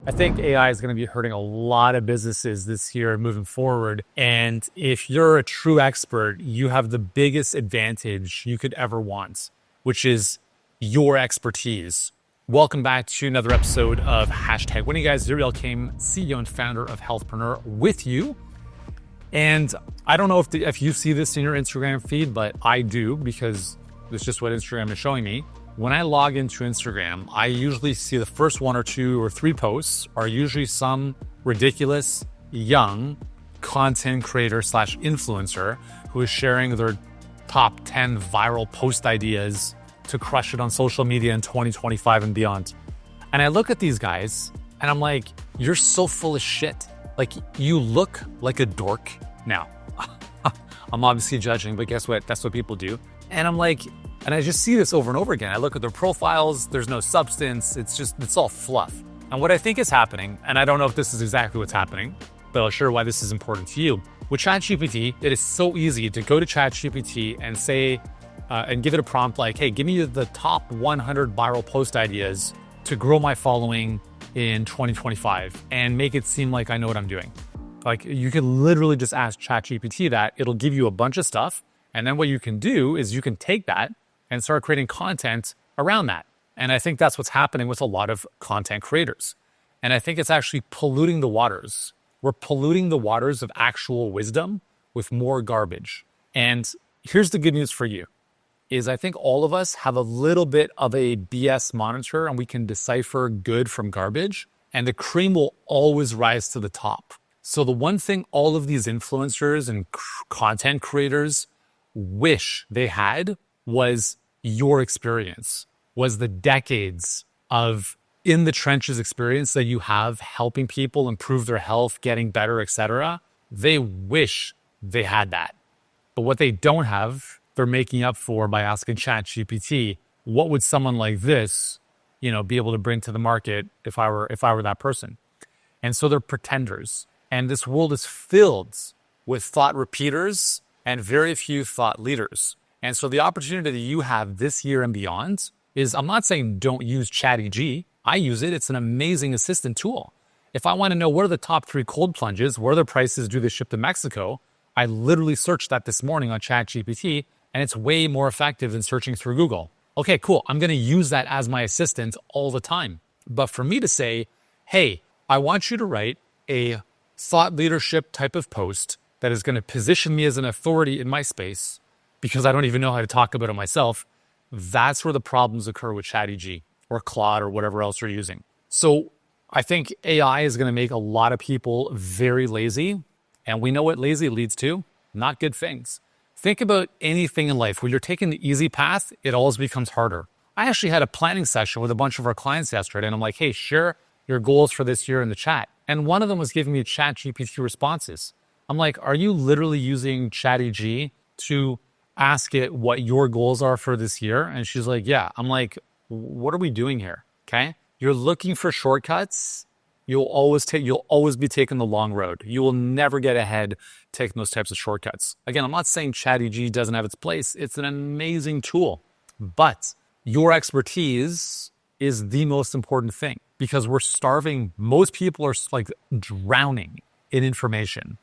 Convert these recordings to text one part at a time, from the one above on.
I think AI is going to be hurting a lot of businesses this year moving forward. And if you're a true expert, you have the biggest advantage you could ever want, which is your expertise. Welcome back to another episode of Hashtag Winning Guys. Zuriel Kame, CEO and founder of Healthpreneur with you. And I don't know if you see this in your Instagram feed, but I do, because it's just what Instagram is showing me. When I log into Instagram, I usually see the first one or two or three posts are usually some ridiculous young content creator / influencer who is sharing their top 10 viral post ideas to crush it on social media in 2025 and beyond. And I look at these guys and I'm like, you're so full of shit. Like, you look like a dork now. I'm obviously judging, but guess what? That's what people do. And I'm like, and I just see this over and over again. I look at their profiles, there's no substance. It's all fluff. And what I think is happening, and I don't know if this is exactly what's happening, but I'll share why this is important to you. With ChatGPT, it is so easy to go to ChatGPT and say, and give it a prompt like, hey, give me the top 100 viral post ideas to grow my following in 2025 and make it seem like I know what I'm doing. Like, you can literally just ask ChatGPT that. It'll give you a bunch of stuff. And then what you can do is you can take that and start creating content around that. And I think that's what's happening with a lot of content creators. And I think it's actually polluting the waters. We're polluting the waters of actual wisdom with more garbage. And here's the good news for you, is I think all of us have a little bit of a BS monitor and we can decipher good from garbage, and the cream will always rise to the top. So the one thing all of these influencers and content creators wish they had was your experience, was the decades of in the trenches experience that you have helping people improve their health, getting better, etc. They wish they had that. But what they don't have, they're making up for by asking ChatGPT, what would someone like this, be able to bring to the market if I were that person? And so they're pretenders. And this world is filled with thought repeaters and very few thought leaders. And so the opportunity that you have this year and beyond is, I'm not saying don't use ChatGPT. I use it. It's an amazing assistant tool. If I want to know what are the top 3 cold plunges, what are the prices, do they ship to Mexico? I literally searched that this morning on ChatGPT, and it's way more effective than searching through Google. Okay, cool. I'm going to use that as my assistant all the time. But for me to say, hey, I want you to write a thought leadership type of post that is going to position me as an authority in my space, because I don't even know how to talk about it myself, that's where the problems occur with ChatGPT or Claude or whatever else you're using. So I think AI is going to make a lot of people very lazy. And we know what lazy leads to, not good things. Think about anything in life. When you're taking the easy path, it always becomes harder. I actually had a planning session with a bunch of our clients yesterday, and I'm like, hey, share your goals for this year in the chat. And one of them was giving me ChatGPT responses. I'm like, are you literally using ChatGPT to ask it what your goals are for this year? And she's like, yeah. I'm like, what are we doing here? Okay. You're looking for shortcuts. You'll always be taking the long road. You will never get ahead taking those types of shortcuts. Again, I'm not saying ChatGPT doesn't have its place. It's an amazing tool, but your expertise is the most important thing, because we're starving. Most people are like drowning in information.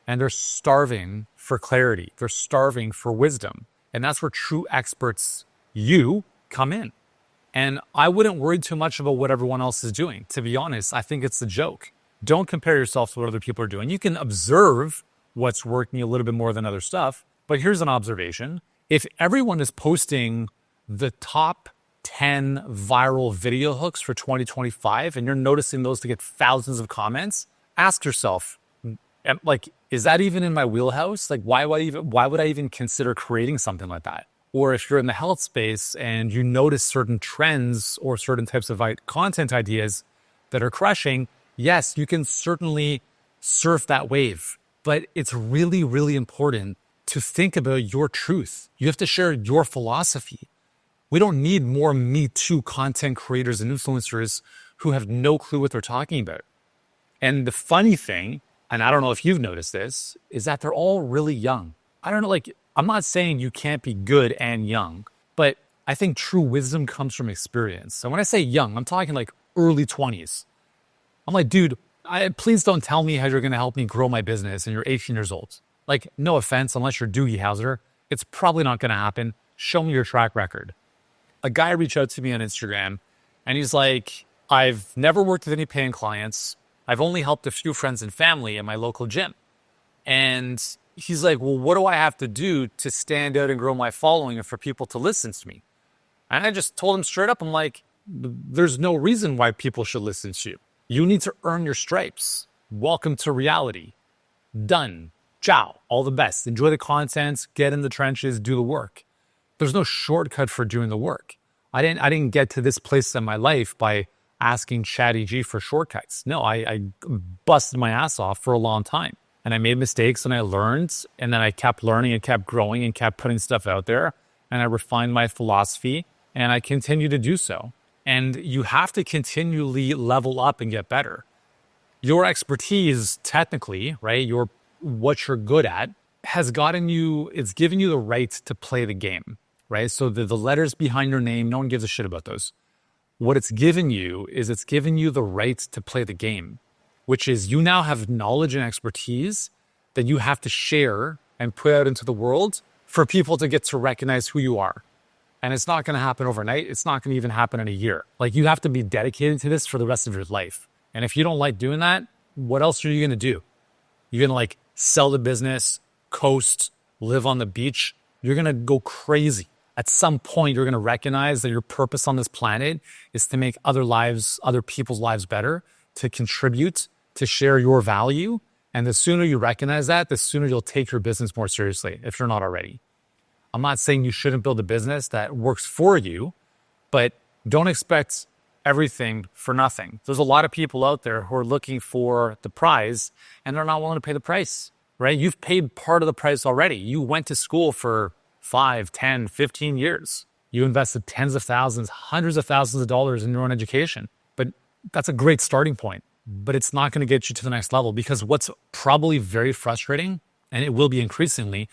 And they're starving for clarity. They're starving for wisdom. And that's where true experts, you, come in. And I wouldn't worry too much about what everyone else is doing. To be honest, I think it's a joke. Don't compare yourself to what other people are doing. You can observe what's working a little bit more than other stuff. But here's an observation. If everyone is posting the top 10 viral video hooks for 2025, and you're noticing those to get thousands of comments, ask yourself, like, is that even in my wheelhouse? Like, why would I even consider creating something like that? Or if you're in the health space and you notice certain trends or certain types of content ideas that are crushing, yes, you can certainly surf that wave. But it's really, really important to think about your truth. You have to share your philosophy. We don't need more Me Too content creators and influencers who have no clue what they're talking about. And the funny thing, and I don't know if you've noticed this, is that they're all really young. I don't know, like, I'm not saying you can't be good and young, but I think true wisdom comes from experience. So when I say young, I'm talking like early 20s. I'm like, dude, please don't tell me how you're going to help me grow my business and you're 18 years old. Like, no offense, unless you're Doogie Howser, it's probably not going to happen. Show me your track record. A guy reached out to me on Instagram and he's like, I've never worked with any paying clients. I've only helped a few friends and family in my local gym. And he's like, well, what do I have to do to stand out and grow my following and for people to listen to me? And I just told him straight up, I'm like, there's no reason why people should listen to you. You need to earn your stripes. Welcome to reality. Done. Ciao. All the best. Enjoy the content, get in the trenches, do the work. There's no shortcut for doing the work. I didn't get to this place in my life by asking ChatGPT for shortcuts. No, I busted my ass off for a long time. And I made mistakes and I learned, and then I kept learning and kept growing and kept putting stuff out there. And I refined my philosophy and I continue to do so. And you have to continually level up and get better. Your expertise, technically, right? What you're good at has gotten you, it's given you the right to play the game, right? So the letters behind your name, no one gives a shit about those. What it's given you is it's given you the right to play the game, which is you now have knowledge and expertise that you have to share and put out into the world for people to get to recognize who you are. And it's not going to happen overnight. It's not going to even happen in a year. Like, you have to be dedicated to this for the rest of your life. And if you don't like doing that, what else are you going to do? You're going to like sell the business, coast, live on the beach. You're going to go crazy. At some point, you're going to recognize that your purpose on this planet is to make other people's lives better, to contribute, to share your value. And the sooner you recognize that, the sooner you'll take your business more seriously, if you're not already. I'm not saying you shouldn't build a business that works for you, but don't expect everything for nothing. There's a lot of people out there who are looking for the prize and they're not willing to pay the price, right? You've paid part of the price already. You went to school for 5, 10, 15 years. You invested tens of thousands, hundreds of thousands of dollars in your own education. But that's a great starting point. But it's not going to get you to the next level, because what's probably very frustrating, and it will be increasingly,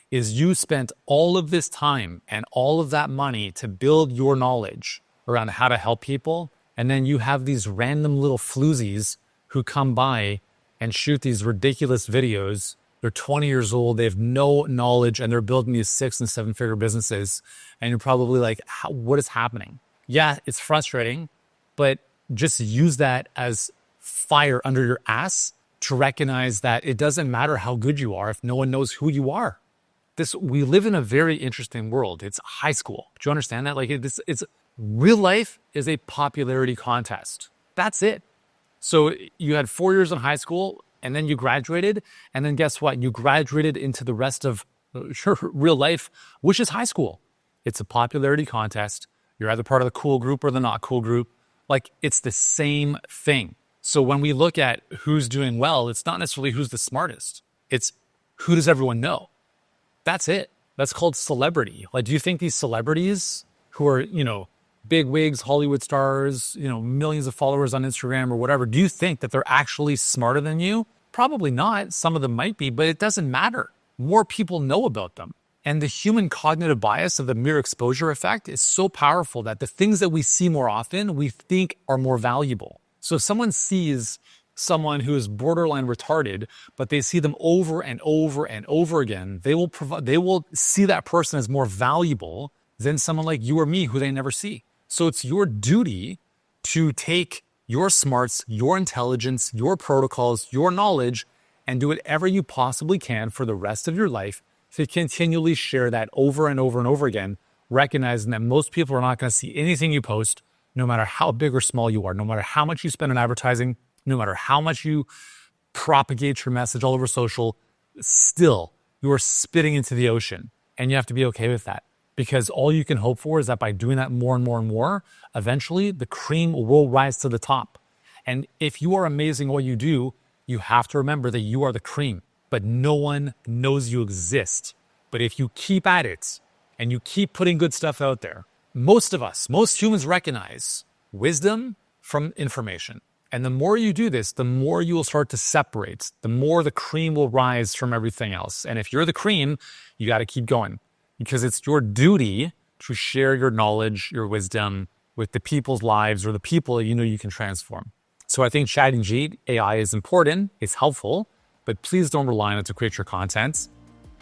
is you spent all of this time and all of that money to build your knowledge around how to help people. And then you have these random little floozies who come by and shoot these ridiculous videos. They're 20 years old. They have no knowledge and they're building these 6 and 7 figure businesses. And you're probably like, what is happening? Yeah, it's frustrating, but just use that as fire under your ass to recognize that it doesn't matter how good you are if no one knows who you are. We live in a very interesting world. It's high school. Do you understand that? Like, it's real life is a popularity contest. That's it. So you had 4 years in high school and then you graduated. And then guess what? You graduated into the rest of your real life, which is high school. It's a popularity contest. You're either part of the cool group or the not cool group. Like, it's the same thing. So when we look at who's doing well, it's not necessarily who's the smartest. It's who does everyone know? That's it. That's called celebrity. Like, do you think these celebrities who are, big wigs, Hollywood stars, millions of followers on Instagram or whatever, do you think that they're actually smarter than you? Probably not. Some of them might be, but it doesn't matter. More people know about them. And the human cognitive bias of the mere exposure effect is so powerful that the things that we see more often, we think are more valuable. So if someone sees someone who is borderline retarded, but they see them over and over and over again, they will see that person as more valuable than someone like you or me who they never see. So it's your duty to take your smarts, your intelligence, your protocols, your knowledge, and do whatever you possibly can for the rest of your life to continually share that over and over and over again, recognizing that most people are not going to see anything you post, no matter how big or small you are, no matter how much you spend on advertising, no matter how much you propagate your message all over social, still you are spitting into the ocean. And you have to be okay with that, because all you can hope for is that by doing that more and more and more, eventually the cream will rise to the top. And if you are amazing at what you do, you have to remember that you are the cream, but no one knows you exist. But if you keep at it and you keep putting good stuff out there, most humans recognize wisdom from information. And the more you do this, the more you will start to separate, the more the cream will rise from everything else. And if you're the cream, you got to keep going, because it's your duty to share your knowledge, your wisdom with the people's lives or the people you can transform. So I think ChatGPT AI is important, it's helpful, but please don't rely on it to create your content.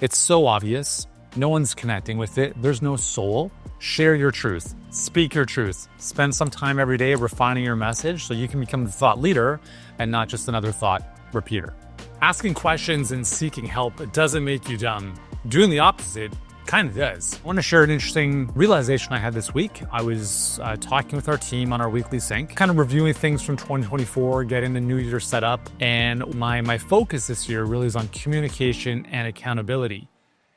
It's so obvious. No one's connecting with it. There's no soul. Share your truth. Speak your truth. Spend some time every day refining your message so you can become the thought leader and not just another thought repeater. Asking questions and seeking help doesn't make you dumb. Doing the opposite kind of does. I want to share an interesting realization I had this week. I was talking with our team on our weekly sync, kind of reviewing things from 2024, getting the new year set up. And my focus this year really is on communication and accountability.